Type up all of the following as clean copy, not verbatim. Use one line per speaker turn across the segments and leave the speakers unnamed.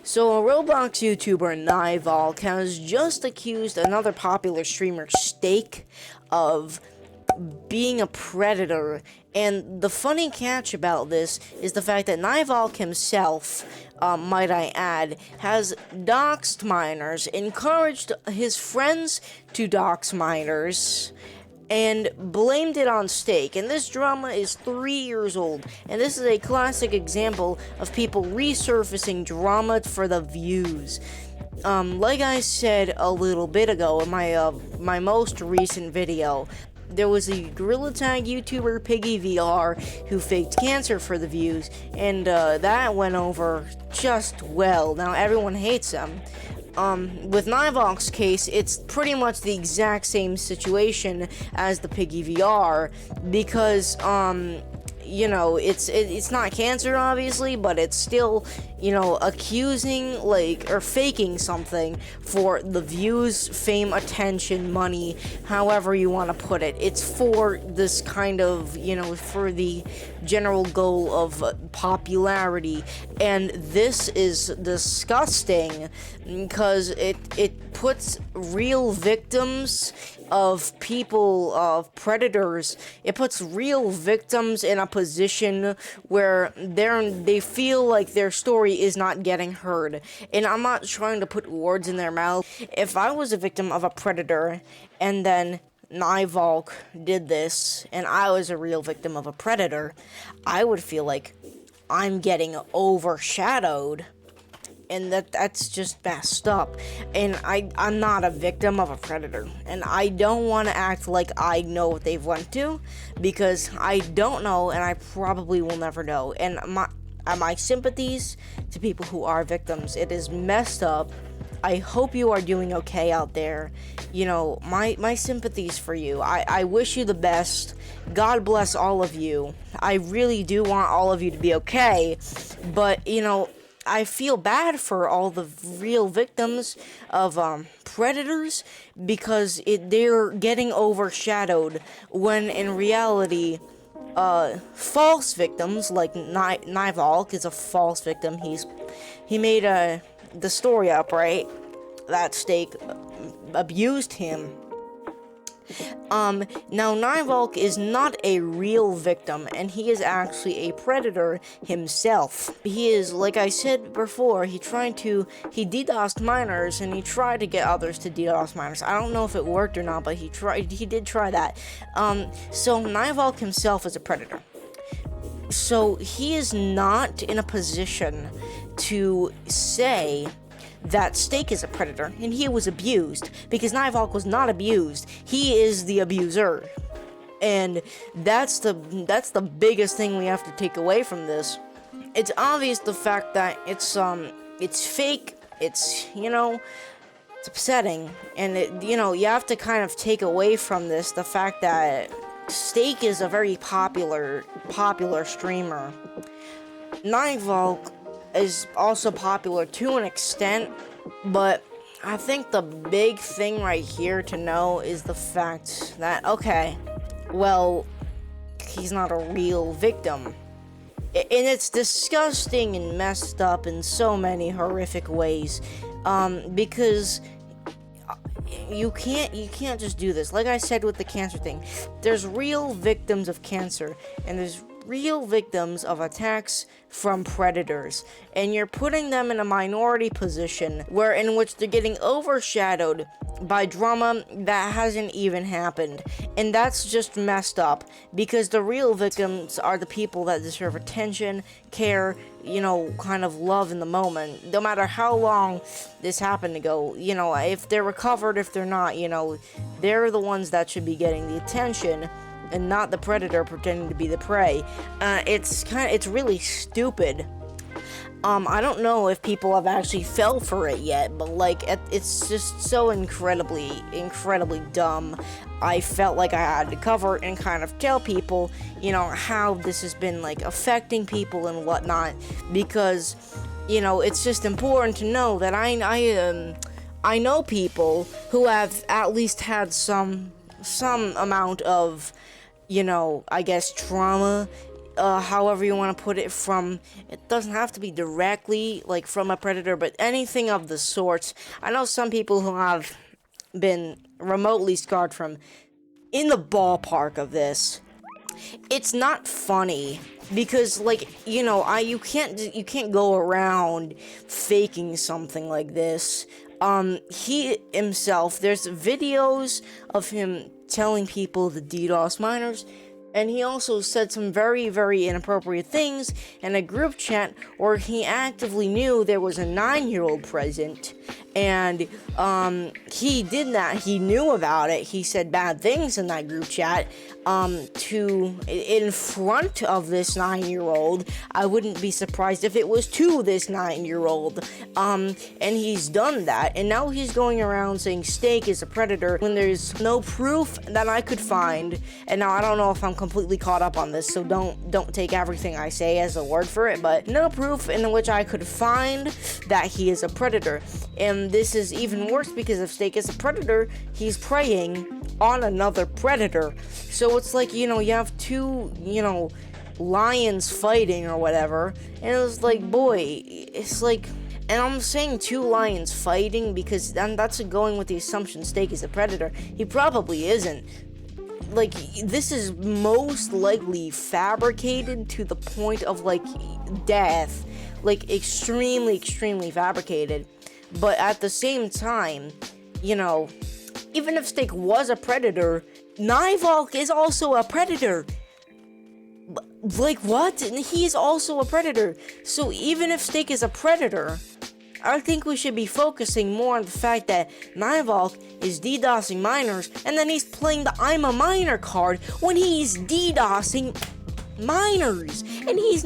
So a Roblox YouTuber Nyvalk has just accused another popular streamer, Steak, of being a predator. And the funny catch about this is the fact that Niveall himself, might I add, has doxed minors, encouraged his friends to dox minors, and blamed it on Steak. And this drama is 3 years old, and this is a classic example of people resurfacing drama for the views. Like I said a little bit ago in my most recent video, there was a gorilla tag YouTuber, Piggy VR, who faked cancer for the views, and that went over just well. Now everyone hates him. With Niveall's case, it's pretty much the exact same situation as the Piggy VR, because, you know, it's not cancer, obviously, but it's still, you know, accusing, like, or faking something for the views, fame, attention, money, however you want to put it. It's for this kind of, you know, for the general goal of popularity, and this is disgusting, because it puts real victims of people, of predators, it puts real victims in a position where they feel like their story is not getting heard. And I'm not trying to put words in their mouth. If I was a victim of a predator, and then Niveall did this, and I was a real victim of a predator, I would feel like I'm getting overshadowed. And that's just messed up. And I'm not a victim of a predator. And I don't want to act like I know what they've went to, because I don't know, and I probably will never know. And my sympathies to people who are victims. It is messed up. I hope you are doing okay out there. You know, my sympathies for you. I wish you the best. God bless all of you. I really do want all of you to be okay. But, you know, I feel bad for all the real victims of predators, because they're getting overshadowed, when in reality, false victims like Niveall is a false victim. He made the story up, right? That Steak abused him. Now Niveall is not a real victim, and he is actually a predator himself. He is, like I said before, he DDoSed minors, and he tried to get others to DDoS minors. I don't know if it worked or not, but he did try that. So Niveall himself is a predator. So he is not in a position to say that Steak is a predator, and he was abused, because Niveall was not abused. He is the abuser, and that's the biggest thing we have to take away from this. It's obvious the fact that it's fake. It's, you know, it's upsetting, and you know, you have to kind of take away from this the fact that Steak is a very popular streamer. Niveall is also popular to an extent, but I think the big thing right here to know is the fact that, okay, well, he's not a real victim. And it's disgusting and messed up in so many horrific ways, because you can't just do this. Like I said with the cancer thing, there's real victims of cancer, and there's real victims of attacks from predators, and you're putting them in a minority position in which they're getting overshadowed by drama that hasn't even happened. And that's just messed up, because the real victims are the people that deserve attention, care, you know, kind of love in the moment, no matter how long this happened ago. You know, if they're recovered, if they're not, you know, they're the ones that should be getting the attention, and not the predator pretending to be the prey. It's really stupid. I don't know if people have actually fell for it yet, but like, it's just so incredibly dumb. I felt like I had to cover and kind of tell people, you know, how this has been like affecting people and whatnot, because, you know, it's just important to know that I know people who have at least had some amount of, you know, I guess trauma however you want to put it, from, it doesn't have to be directly like from a predator, but anything of the sorts. I know some people who have been remotely scarred from in the ballpark of this. It's not funny because, like, you can't go around faking something like this. He himself, there's videos of him telling people the DDoS miners, and he also said some very, very inappropriate things in a group chat where he actively knew there was a 9-year-old present, and he did that. He knew about it. He said bad things in that group chat in front of this 9-year-old. I wouldn't be surprised if it was to this 9-year-old. And he's done that, and now he's going around saying Steak is a predator when there's no proof that I could find. And now I don't know if I'm completely caught up on this, so don't take everything I say as a word for it, but no proof in which I could find that he is a predator. And this is even worse because if Steak is a predator, he's preying on another predator. So it's like, you have two, lions fighting or whatever, and it's like, boy, it's like, and I'm saying two lions fighting because that's going with the assumption Steak is a predator. He probably isn't. Like, this is most likely fabricated to the point of, like, death. Like, extremely, extremely fabricated. But at the same time, even if Steak was a predator, Nyvalk is also a predator. Like, what? He is also a predator. So even if Steak is a predator, I think we should be focusing more on the fact that Niveall is DDoSing miners, and then he's playing the I'm a miner card when he's DDoSing miners, and he's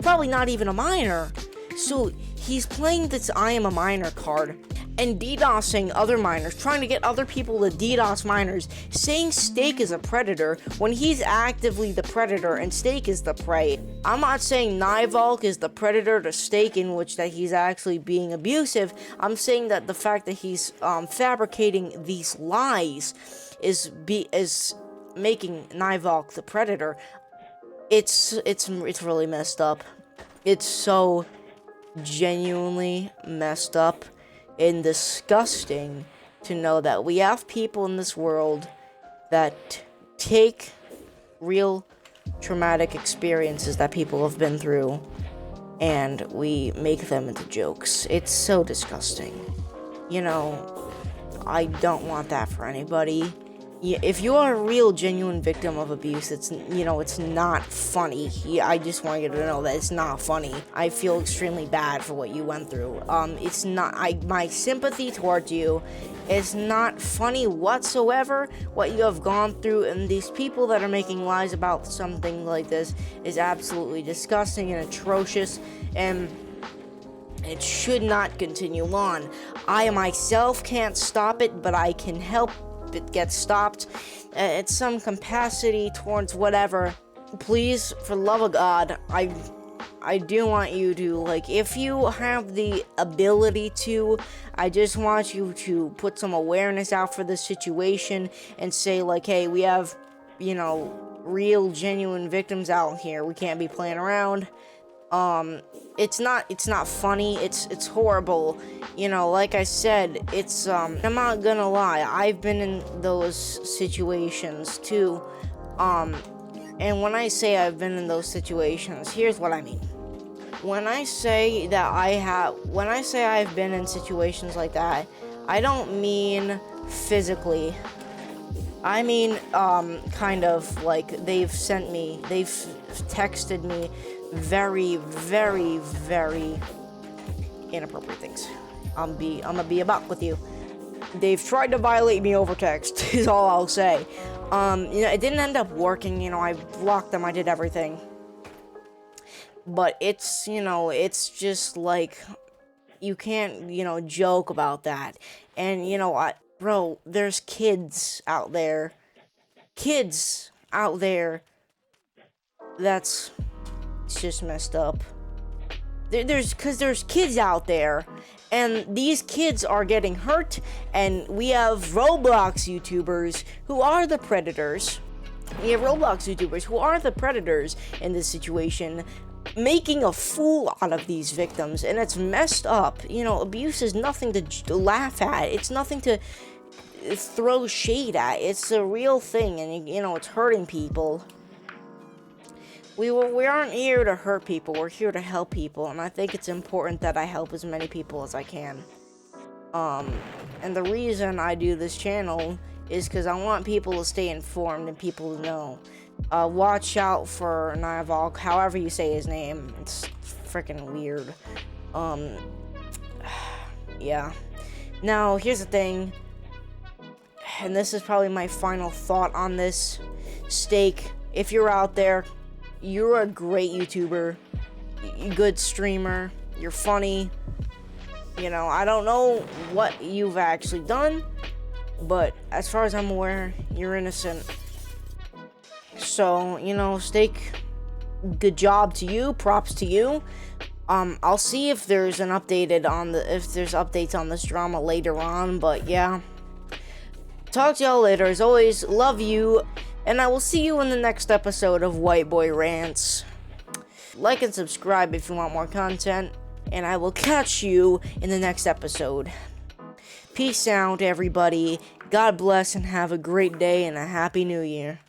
probably not even a miner. So he's playing this I am a miner card and DDoSing other miners, trying to get other people to DDoS miners, saying Steak is a predator when he's actively the predator and Steak is the prey. I'm not saying Niveall is the predator to Steak in which that he's actually being abusive. I'm saying that the fact that he's fabricating these lies is making Niveall the predator. It's really messed up. It's so genuinely messed up and disgusting to know that we have people in this world that take real traumatic experiences that people have been through and we make them into jokes. It's so disgusting. I don't want that for anybody. If you are a real, genuine victim of abuse, it's not funny. I just want you to know that it's not funny. I feel extremely bad for what you went through. It's not, my sympathy towards you is not funny whatsoever. What you have gone through, and these people that are making lies about something like this is absolutely disgusting and atrocious, and it should not continue on. I myself can't stop it, but I can help it gets stopped at some capacity towards whatever. Please, for the love of God, I do want you to, if you have the ability to, I just want you to put some awareness out for this situation and say, hey, we have, real, genuine victims out here. We can't be playing around. It's not funny, it's horrible, like I said, I'm not gonna lie, I've been in those situations too, and when I say I've been in those situations, here's what I mean. When I say I've been in situations like that, I don't mean physically. I mean, kind of like they've texted me very, very, very inappropriate things. I'm gonna be a buck with you. They've tried to violate me over text, is all I'll say. It didn't end up working, I blocked them, I did everything. But it's just you can't, joke about that. And, bro, there's kids out there that's, it's just messed up. There's kids out there, and these kids are getting hurt, and we have Roblox YouTubers who are the predators, We have Roblox YouTubers who are the predators in this situation, making a fool out of these victims, and it's messed up. You know, abuse is nothing to laugh at. It's nothing to throw shade at. It's a real thing, and you know, it's hurting people. We aren't here to hurt people. We're here to help people, and I think it's important that I help as many people as I can. And the reason I do this channel is because I want people to stay informed and people to know. Watch out for Niveall, however you say his name. It's freaking weird. Yeah. Now, here's the thing, and this is probably my final thought on this. Steak, if you're out there, you're a great YouTuber, good streamer, you're funny. You know, I don't know what you've actually done, but as far as I'm aware, you're innocent. So, you know, Steak, good job to you, props to you. I'll see if there's an updated on if there's updates on this drama later on, but yeah. Talk to y'all later. As always, love you, and I will see you in the next episode of White Boy Rants. Like and subscribe if you want more content, and I will catch you in the next episode. Peace out, everybody. God bless, and have a great day and a happy new year.